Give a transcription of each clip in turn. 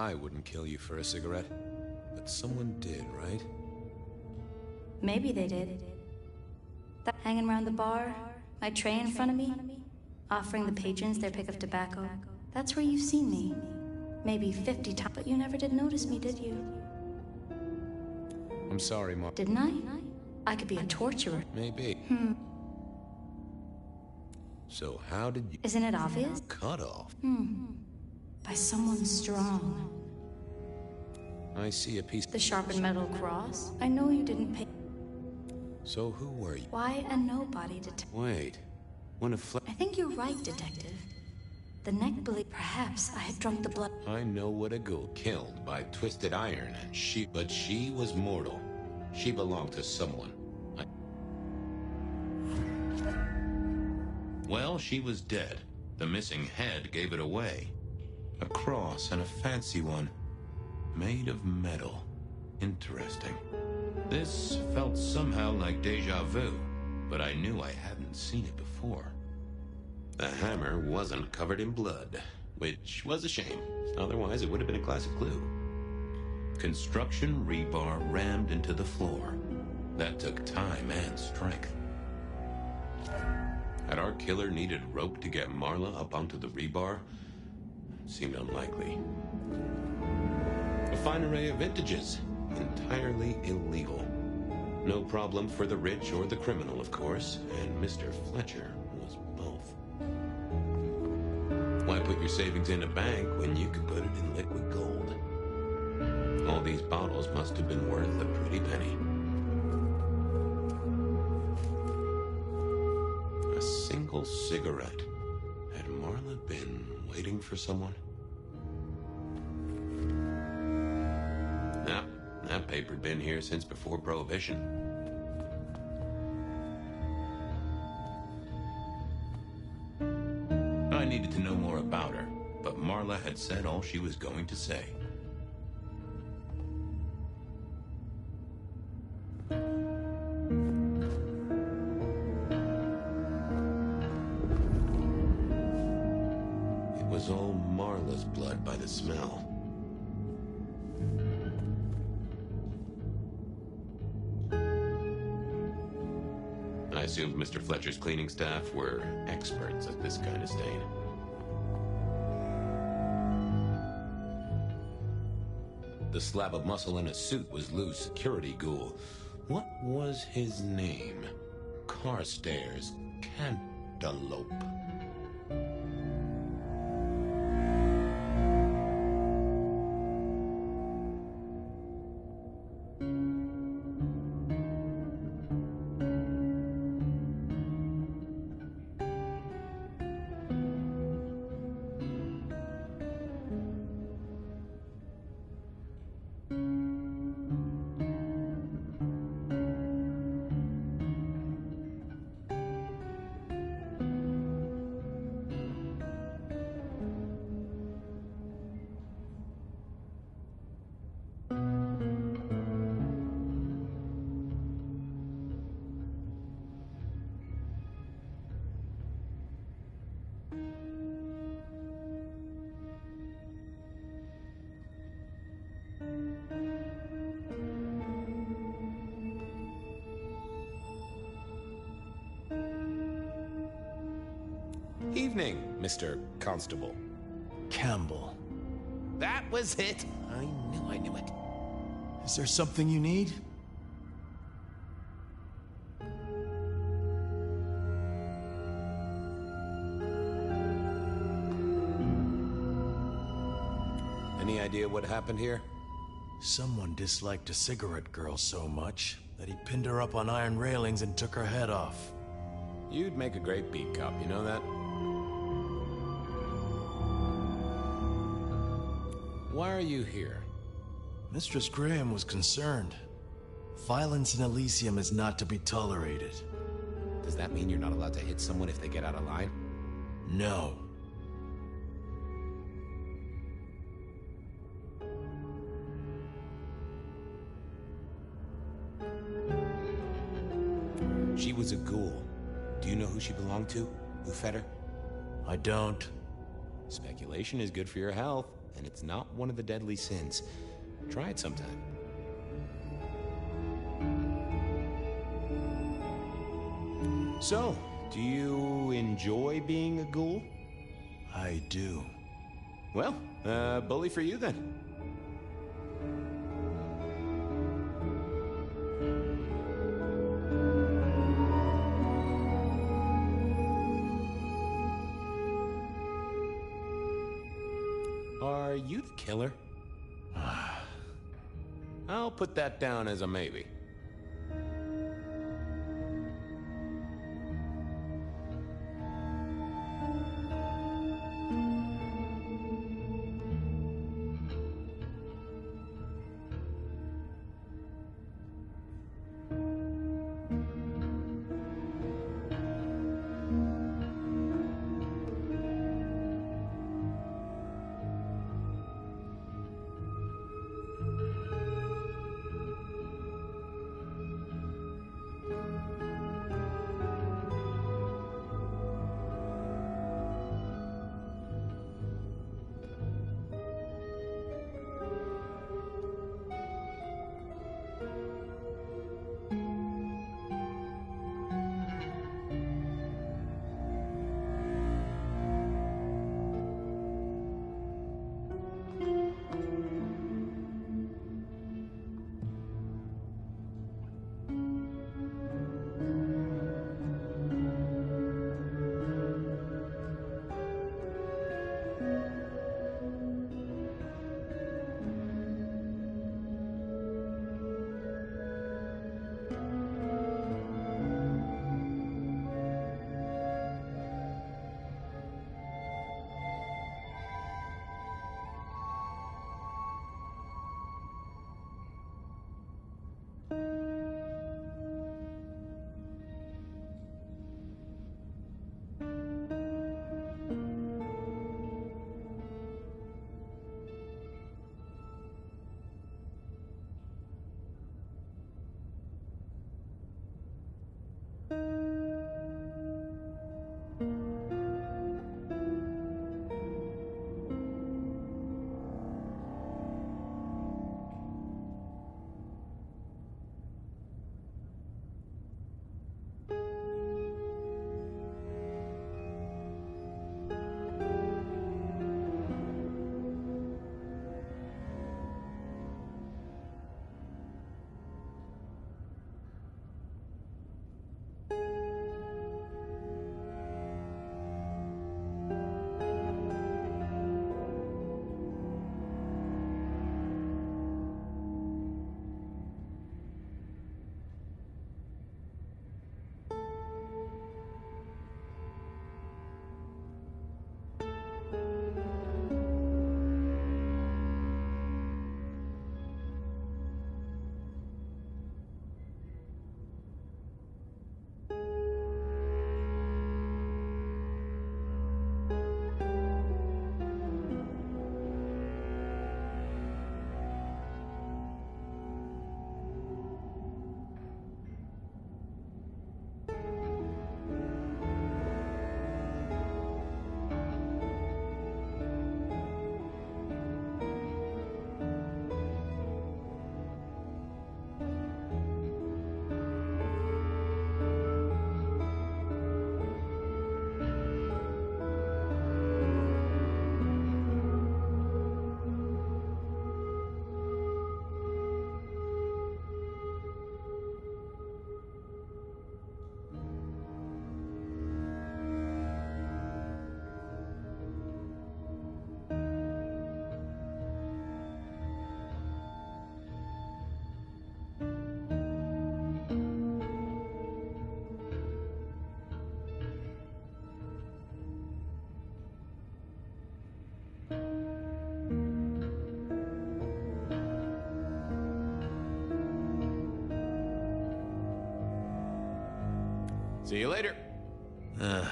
I wouldn't kill you for a cigarette, but someone did, right? Maybe they did. That hanging around the bar, my tray in front of me, offering the patrons their pick of tobacco. That's where you've seen me. Maybe 50 times, but you never did notice me, did you? I'm sorry, Mark. Didn't I? I could be a torturer. Maybe. So how did you... Isn't it obvious? Cut off? By someone strong. I see a piece... The sharpened metal cross? I know you didn't pay... So who were you? Why a nobody, detective? Wait. One of I think you're right, detective. The neck bleed. Perhaps I had drunk the blood. I know what a ghoul killed by twisted iron, and but she was mortal. She belonged to someone. Well, she was dead. The missing head gave it away. A cross, and a fancy one. Made of metal. Interesting. This felt somehow like deja vu, but I knew I hadn't seen it before. The hammer wasn't covered in blood, which was a shame. Otherwise, it would have been a classic clue. Construction rebar rammed into the floor. That took time and strength. Had our killer needed rope to get Marla up onto the rebar? Seemed unlikely. A fine array of vintages. Entirely illegal. No problem for the rich or the criminal, of course, and Mr. Fletcher was both. Why put your savings in a bank when you could put it in liquid gold? All these bottles must have been worth a pretty penny. A single cigarette. Had Marla been waiting for someone? Nah, that paper'd been here since before Prohibition. I needed to know more about her, but Marla had said all she was going to say. It was all Marla's blood by the smell. I assumed Mr. Fletcher's cleaning staff were experts at this kind of stain. The slab of muscle in his suit was Lou's security ghoul. What was his name? Carstairs Cantaloupe. Evening, Mr. Constable. Campbell. That was it. I knew it. Is there something you need? Any idea what happened here? Someone disliked a cigarette girl so much that he pinned her up on iron railings and took her head off. You'd make a great beat cop, you know that? Why are you here? Mistress Graham was concerned. Violence in Elysium is not to be tolerated. Does that mean you're not allowed to hit someone if they get out of line? No. She was a ghoul. Do you know who she belonged to? Who fed her? I don't. Speculation is good for your health. and it's not one of the deadly sins. Try it sometime. So, do you enjoy being a ghoul? I do. Well, bully for you then. Are you the killer? I'll put that down as a maybe. See you later. I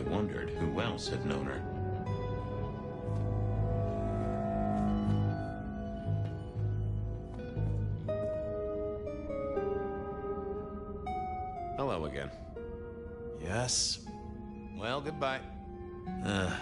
wondered who else had known her. Hello again. Yes? Well, goodbye. Uh,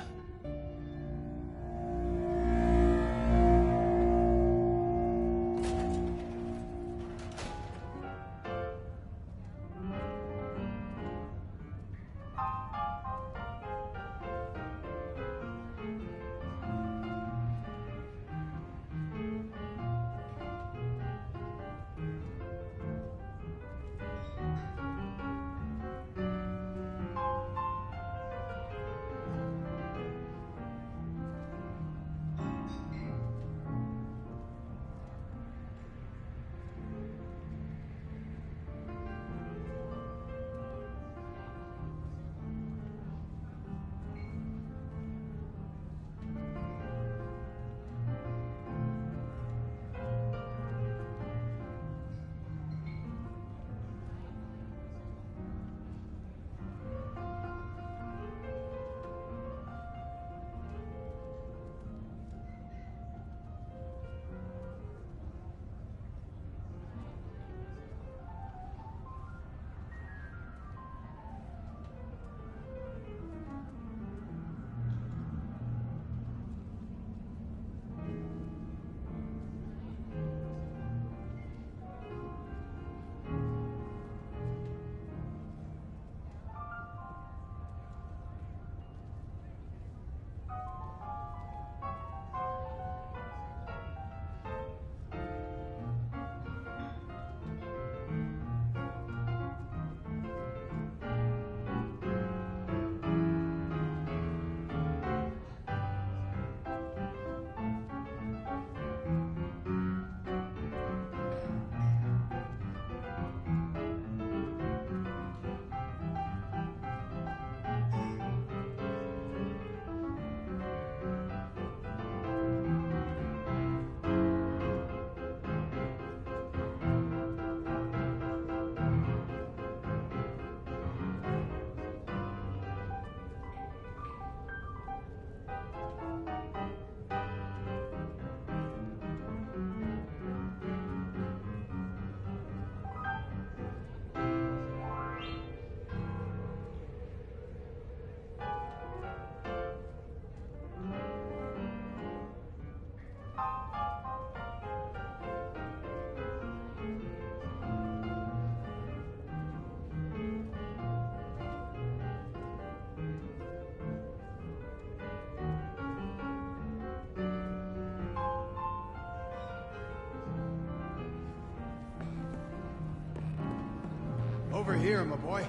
Over here, my boy.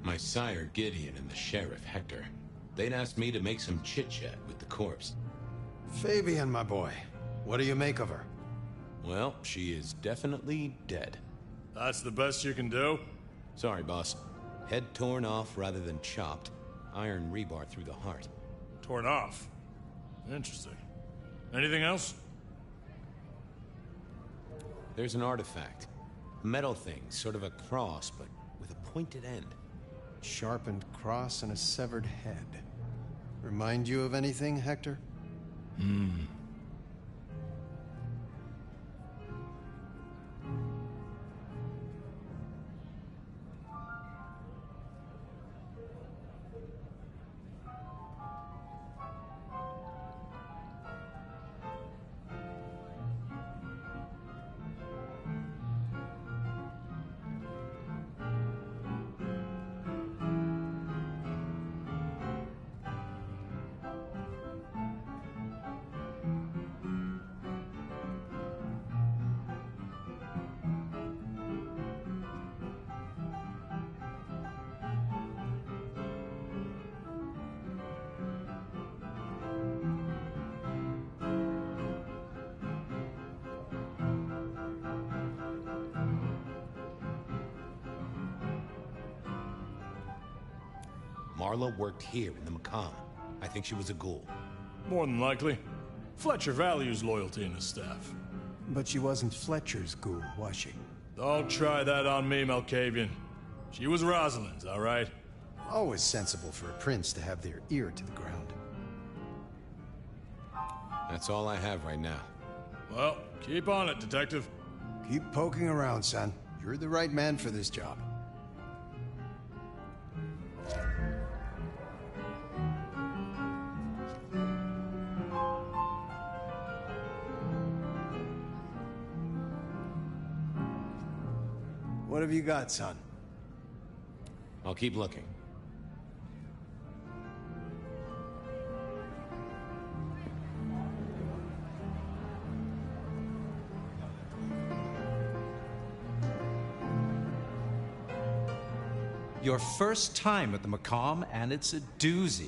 My sire Gideon and the sheriff Hector. They'd asked me to make some chit-chat with the corpse. Fabian, my boy. What do you make of her? Well, she is definitely dead. That's the best you can do? Sorry, boss. Head torn off rather than chopped. Iron rebar through the heart. Torn off. Interesting. Anything else? There's an artifact. A metal thing, sort of a cross, but with a pointed end. Sharpened cross and a severed head. Remind you of anything, Hector? Marla worked here in the Macomb. I think she was a ghoul. More than likely. Fletcher values loyalty in his staff. But she wasn't Fletcher's ghoul, was she? Don't try that on me, Malkavian. She was Rosalind's, all right? Always sensible for a prince to have their ear to the ground. That's all I have right now. Well, keep on it, Detective. Keep poking around, son. You're the right man for this job. What have you got, son? I'll keep looking. Your first time at the Macomb, and it's a doozy.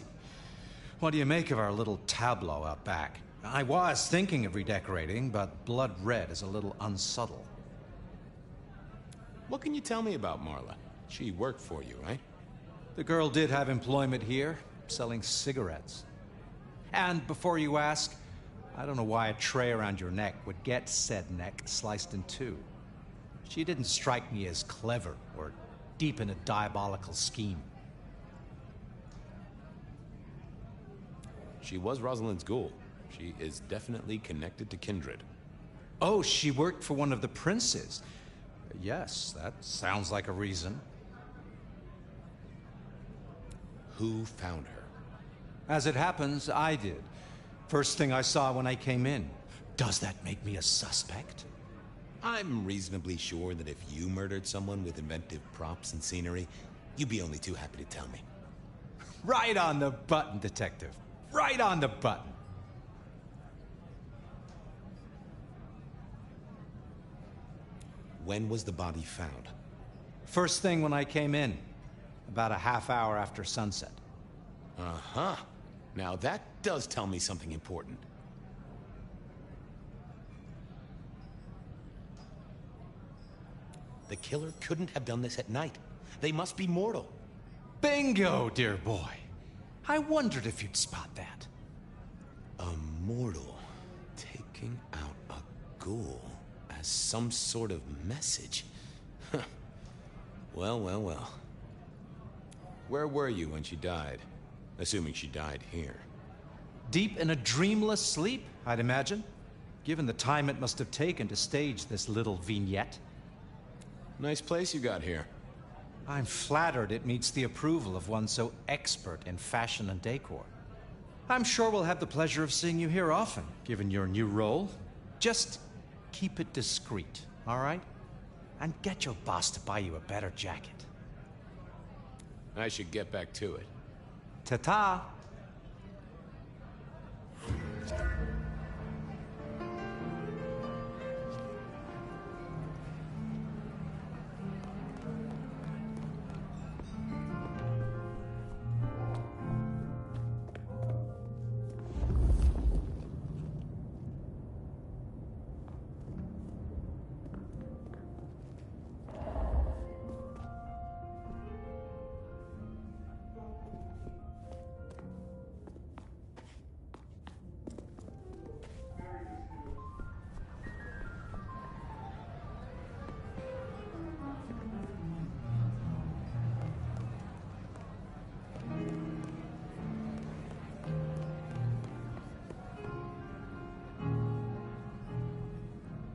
What do you make of our little tableau out back? I was thinking of redecorating, but blood red is a little unsubtle. What can you tell me about Marla? She worked for you, right? The girl did have employment here, selling cigarettes. And before you ask, I don't know why a tray around your neck would get said neck sliced in two. She didn't strike me as clever or deep in a diabolical scheme. She was Rosalind's ghoul. She is definitely connected to Kindred. Oh, she worked for one of the princes. Yes, that sounds like a reason. Who found her? As it happens, I did. First thing I saw when I came in. Does that make me a suspect? I'm reasonably sure that if you murdered someone with inventive props and scenery, you'd be only too happy to tell me. Right on the button, Detective. Right on the button. When was the body found? First thing when I came in. About a half hour after sunset. Uh-huh. Now that does tell me something important. The killer couldn't have done this at night. They must be mortal. Bingo, dear boy. I wondered if you'd spot that. A mortal taking out a ghoul as some sort of message. Well, well, well. Where were you when she died? Assuming she died here. Deep in a dreamless sleep, I'd imagine. Given the time it must have taken to stage this little vignette. Nice place you got here. I'm flattered it meets the approval of one so expert in fashion and decor. I'm sure we'll have the pleasure of seeing you here often, given your new role. Just keep it discreet, all right? And get your boss to buy you a better jacket. I should get back to it. Ta-ta!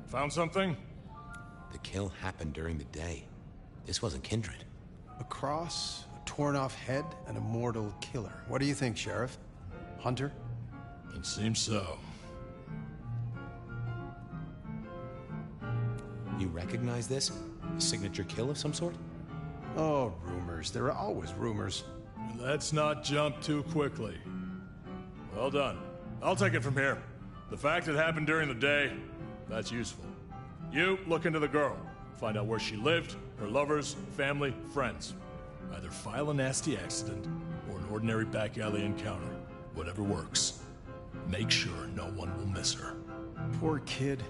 Found something? The kill happened during the day. This wasn't Kindred. A cross, a torn-off head, and a mortal killer. What do you think, Sheriff? Hunter? It seems so. You recognize this? A signature kill of some sort? Oh, rumors. There are always rumors. Let's not jump too quickly. Well done. I'll take it from here. The fact it happened during the day, that's useful. You look into the girl. Find out where she lived, her lovers, family, friends. Either file a nasty accident or an ordinary back alley encounter. Whatever works. Make sure no one will miss her. Poor kid.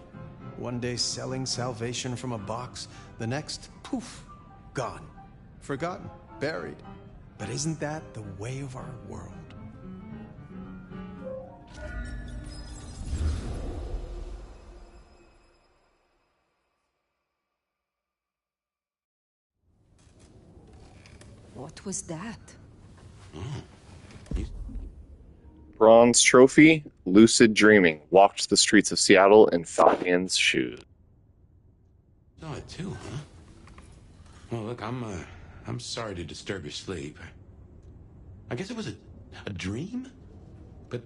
One day selling salvation from a box, the next, poof, gone. Forgotten, buried. But isn't that the way of our world? What was that? Bronze trophy, lucid dreaming, walked the streets of Seattle in Fabian's shoes. Saw it too, huh? Well, look, I'm sorry to disturb your sleep. I guess it was a dream? But,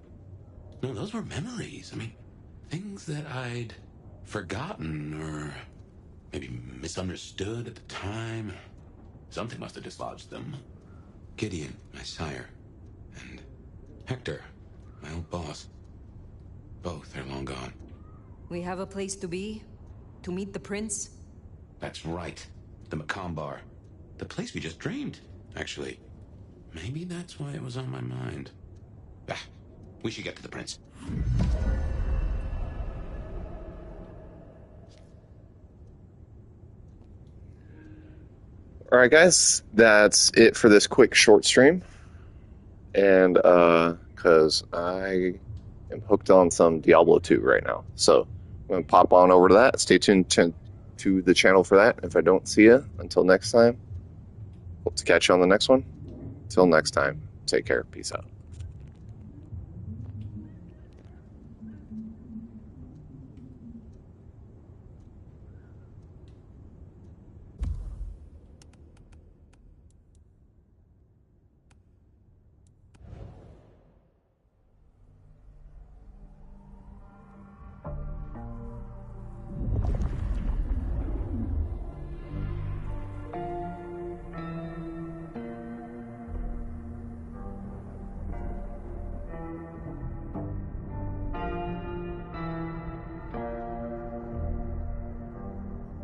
no, those were memories. I mean, things that I'd forgotten or maybe misunderstood at the time. Something must have dislodged them. Gideon, my sire, and Hector, my old boss. Both are long gone. We have a place to be? To meet the prince? That's right. The Macomb The place we just dreamed, actually. Maybe that's why it was on my mind. Ah, we should get to the prince. All right, guys, that's it for this quick short stream. And because I am hooked on some Diablo 2 right now. So I'm going to pop on over to that. Stay tuned to the channel for that. If I don't see you, until next time, hope to catch you on the next one. Until next time, take care. Peace out.